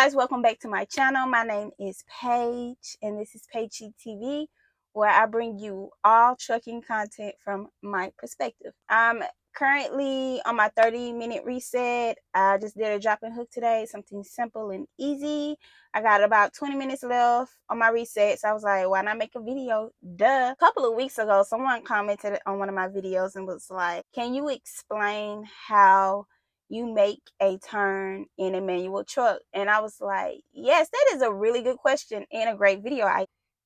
guys, welcome back to my channel. My name is Paige and this is Paige TV, where I bring you all trucking content from my perspective. I'm currently on my 30-minute reset. I just did a drop and hook today, something simple and easy. I got about 20 minutes left on my reset, so I was like, why not make a video? Duh. A couple of weeks ago, someone commented on one of my videos and was like, can you explain how you make a turn in a manual truck? And I was like, yes, that is a really good question and a great video.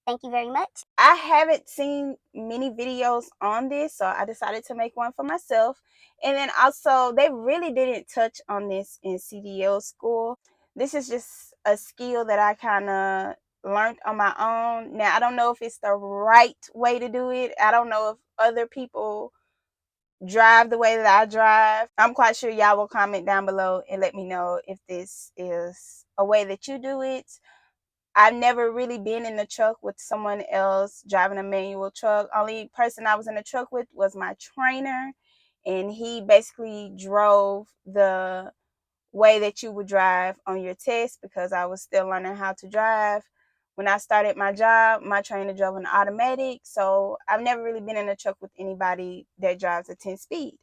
Thank you very much. I haven't seen many videos on this, so I decided to make one for myself. And then also, they really didn't touch on this in CDL school. This is just a skill that I kind of learned on my own. Now, I don't know if it's the right way to do it. I don't know if other people drive the way that I drive. I'm quite sure y'all will comment down below and let me know if this is a way that you do it. I've never really been in the truck with someone else driving a manual truck. Only person I was in the truck with was my trainer, and he basically drove the way that you would drive on your test because I was still learning how to drive. When I started my job, my trainer drove an automatic, so I've never really been in a truck with anybody that drives a 10-speed.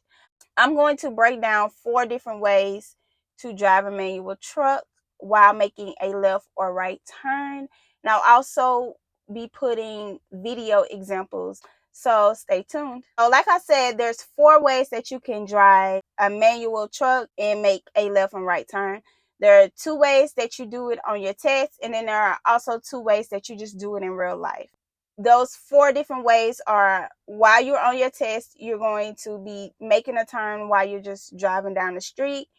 I'm going to break down 4 different ways to drive a manual truck while making a left or right turn. And I'll also be putting video examples, so stay tuned. So like I said, there's 4 ways that you can drive a manual truck and make a left and right turn. There are 2 ways that you do it on your test, and then there are also 2 ways that you just do it in real life. Those 4 different ways are: while you're on your test, you're going to be making a turn while you're just driving down the street.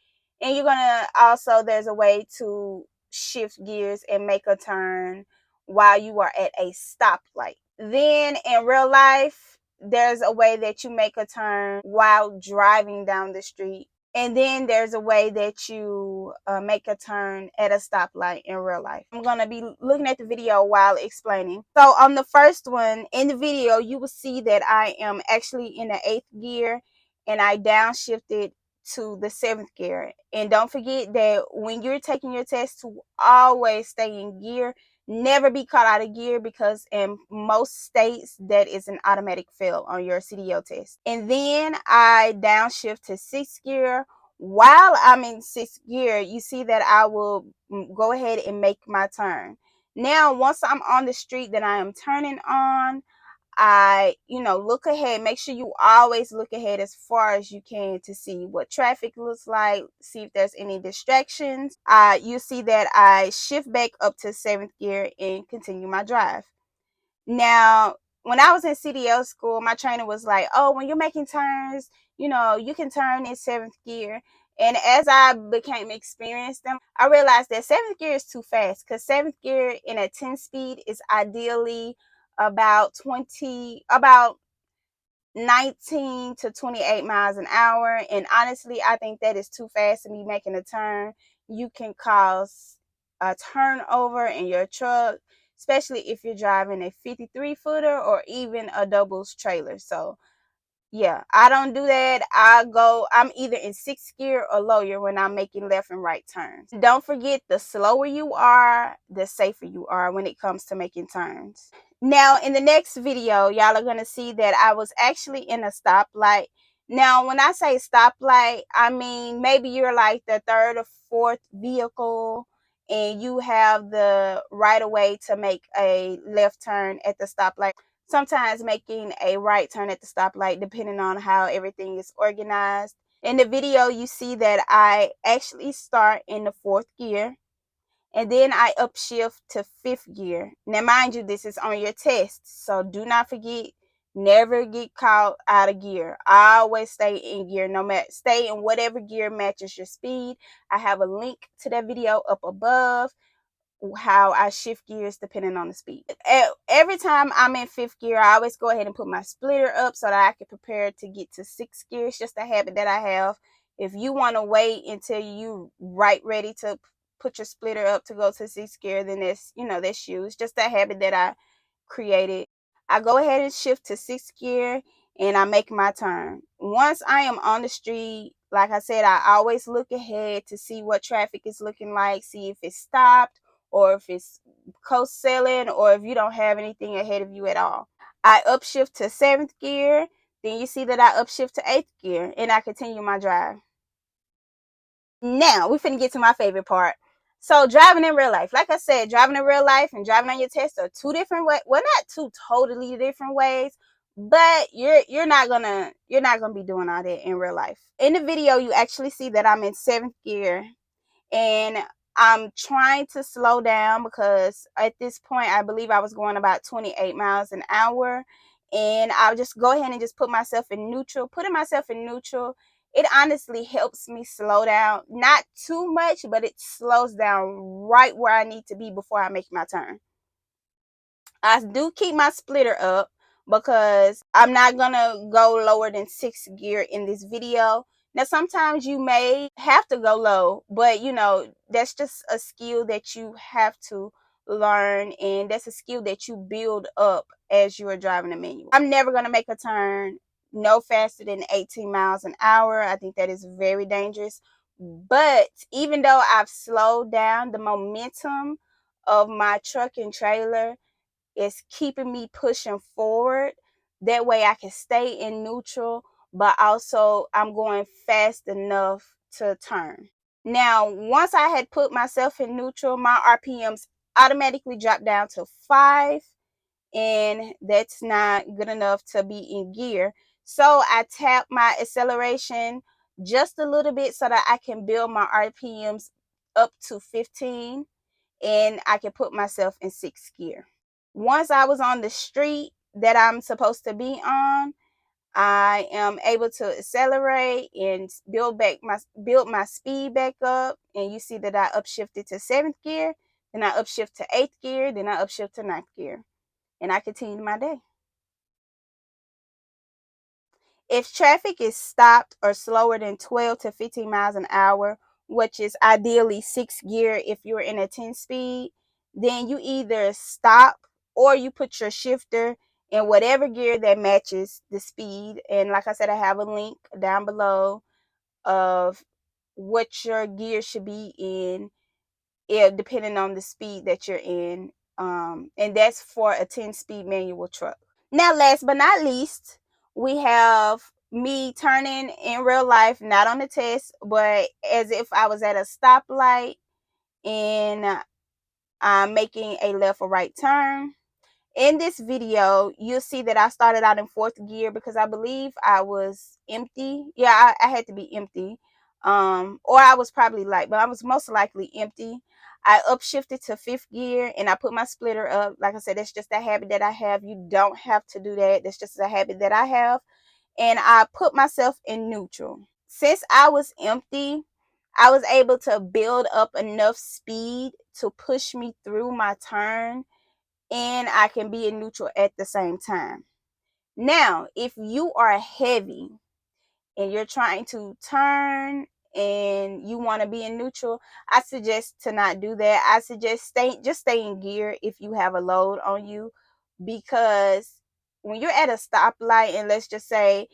And you're going to also, there's a way to shift gears and make a turn while you are at a stoplight. Then in real life, there's a way that you make a turn while driving down the street. And then there's a way that you make a turn at a stoplight in real life. I'm going to be looking at the video while explaining. So on the first one, in the video, you will see that I am actually in the 8th gear and I downshifted to the 7th gear. And don't forget that when you're taking your test, to always stay in gear. Never be caught out of gear, because in most states that is an automatic fail on your CDL test. And then I downshift to 6th gear. While I'm in 6th gear, you see that I will go ahead and make my turn. Now, once I'm on the street that I am turning on, I look ahead. Make sure you always look ahead as far as you can to see what traffic looks like, see if there's any distractions. You see that I shift back up to 7th gear and continue my drive. Now, when I was in CDL school, my trainer was like, oh, when you're making turns, you can turn in 7th gear. And as I became experienced, I realized that 7th gear is too fast, because 7th gear in a 10-speed is ideally about 19 to 28 miles an hour. And honestly, I think that is too fast to be making a turn. You can cause a turnover in your truck, especially if you're driving a 53-footer or even a doubles trailer. So yeah, I don't do that. I'm either in 6th gear or lower when I'm making left and right turns. Don't forget, the slower you are, the safer you are when it comes to making turns. Now, in the next video, y'all are going to see that I was actually in a stoplight. Now, when I say stoplight, I mean maybe you're like the 3rd or 4th vehicle and you have the right of way to make a left turn at the stoplight. Sometimes making a right turn at the stoplight, depending on how everything is organized. In the video, you see that I actually start in the 4th gear, and then I upshift to 5th gear. Now, mind you, this is on your test, so do not forget, never get caught out of gear. Always stay in gear, stay in whatever gear matches your speed. I have a link to that video up above, how I shift gears depending on the speed. Every time I'm in 5th gear, I always go ahead and put my splitter up so that I can prepare to get to 6th gear. It's just a habit that I have. If you want to wait until you ready to put your splitter up to go to 6th gear, then that's you. It's just a habit that I created. I go ahead and shift to 6th gear and I make my turn. Once I am on the street, Like I said, I always look ahead to see what traffic is looking like, see if it's stopped or if it's co-selling or if you don't have anything ahead of you at all. I upshift to 7th gear, then you see that I upshift to 8th gear, and I continue my drive. Now, we finna get to my favorite part. So, driving in real life. Like I said, driving in real life and driving on your test are two different ways. Well, not two totally different ways, but you're not gonna be doing all that in real life. In the video, you actually see that I'm in 7th gear, and I'm trying to slow down because at this point I believe I was going about 28 miles an hour, and I'll just go ahead and just put myself in neutral. Putting myself in neutral, it honestly helps me slow down, not too much, but it slows down right where I need to be before I make my turn. I do keep my splitter up because I'm not gonna go lower than 6th gear in this video. Now, sometimes you may have to go low, but that's just a skill that you have to learn, and that's a skill that you build up as you are driving a manual. I'm never gonna make a turn no faster than 18 miles an hour. I think that is very dangerous. But even though I've slowed down, the momentum of my truck and trailer is keeping me pushing forward. That way I can stay in neutral, but also I'm going fast enough to turn. Now, once I had put myself in neutral, my RPMs automatically dropped down to 5, and that's not good enough to be in gear. So I tap my acceleration just a little bit so that I can build my RPMs up to 15, and I can put myself in 6th gear. Once I was on the street that I'm supposed to be on, I am able to accelerate and build my speed back up, and you see that I upshifted to 7th gear, then I upshift to 8th gear, then I upshift to 9th gear, and I continued my day. If traffic is stopped or slower than 12 to 15 miles an hour, which is ideally 6th gear if you're in a 10 speed, then you either stop or you put your shifter in whatever gear that matches the speed. And like I said, I have a link down below of what your gear should be in, depending on the speed that you're in. And that's for a 10-speed manual truck. Now, last but not least, we have me turning in real life, not on the test, but as if I was at a stoplight and I'm making a left or right turn. In this video, you'll see that I started out in 4th gear because I believe I was empty. Yeah, I had to be empty. Or I was probably light, but I was most likely empty. I upshifted to 5th gear and I put my splitter up. Like I said, that's just a habit that I have. You don't have to do that. That's just a habit that I have. And I put myself in neutral. Since I was empty, I was able to build up enough speed to push me through my turn, and I can be in neutral at the same time. Now, if you are heavy and you're trying to turn and you want to be in neutral, I suggest to not do that. I suggest stay in gear if you have a load on you, because when you're at a stoplight, and let's just say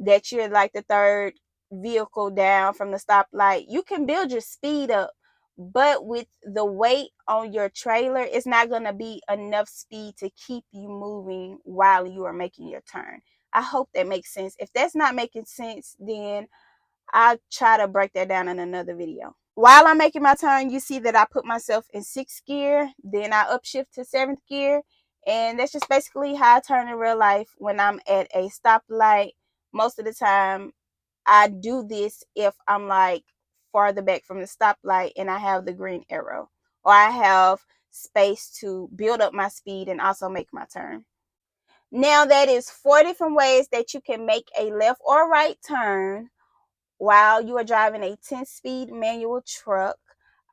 that you're like the 3rd vehicle down from the stoplight, you can build your speed up, but with the weight on your trailer, it's not going to be enough speed to keep you moving while you are making your turn. I hope that makes sense. If that's not making sense, then I'll try to break that down in another video. While I'm making my turn, you see that I put myself in 6th gear, then I upshift to 7th gear, and that's just basically how I turn in real life when I'm at a stoplight. Most of the time, I do this if I'm like farther back from the stoplight and I have the green arrow, or I have space to build up my speed and also make my turn. Now, that is 4 different ways that you can make a left or right turn while you are driving a 10-speed manual truck.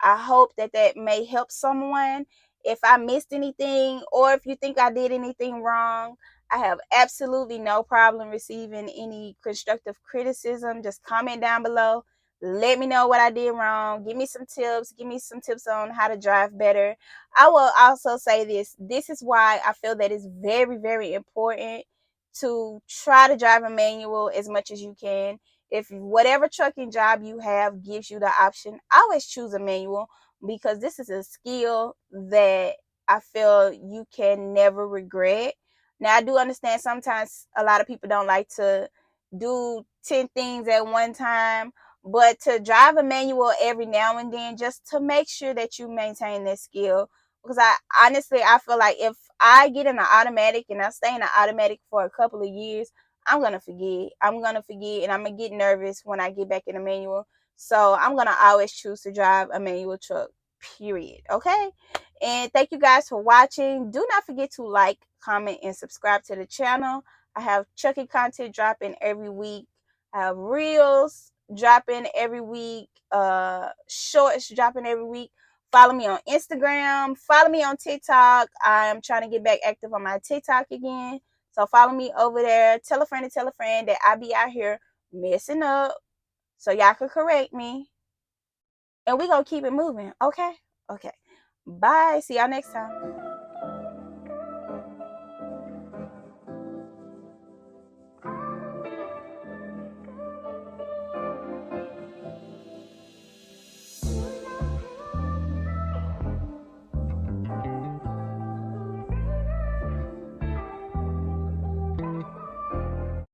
I hope that may help someone. If I missed anything, or if you think I did anything wrong, I have absolutely no problem receiving any constructive criticism. Just comment down below. Let me know what I did wrong. Give me some tips. Give me some tips on how to drive better. I will also say this. This is why I feel that it's very, very important to try to drive a manual as much as you can. If whatever trucking job you have gives you the option, always choose a manual, because this is a skill that I feel you can never regret. Now, I do understand sometimes a lot of people don't like to do 10 things at one time, but to drive a manual every now and then, just to make sure that you maintain that skill. Because I honestly, I feel like if I get in an automatic and I stay in an automatic for a couple of years, I'm gonna forget. I'm gonna forget, and I'm gonna get nervous when I get back in a manual. So I'm gonna always choose to drive a manual truck. Period. Okay. And thank you guys for watching. Do not forget to like, comment, and subscribe to the channel. I have trucking content dropping every week. I have reels dropping every week. Shorts dropping every week. Follow me on Instagram. Follow me on TikTok. I'm trying to get back active on my TikTok again. So follow me over there. Tell a friend to tell a friend that I be out here messing up, so y'all can correct me. And we gonna keep it moving. Okay? Okay. Bye. See y'all next time.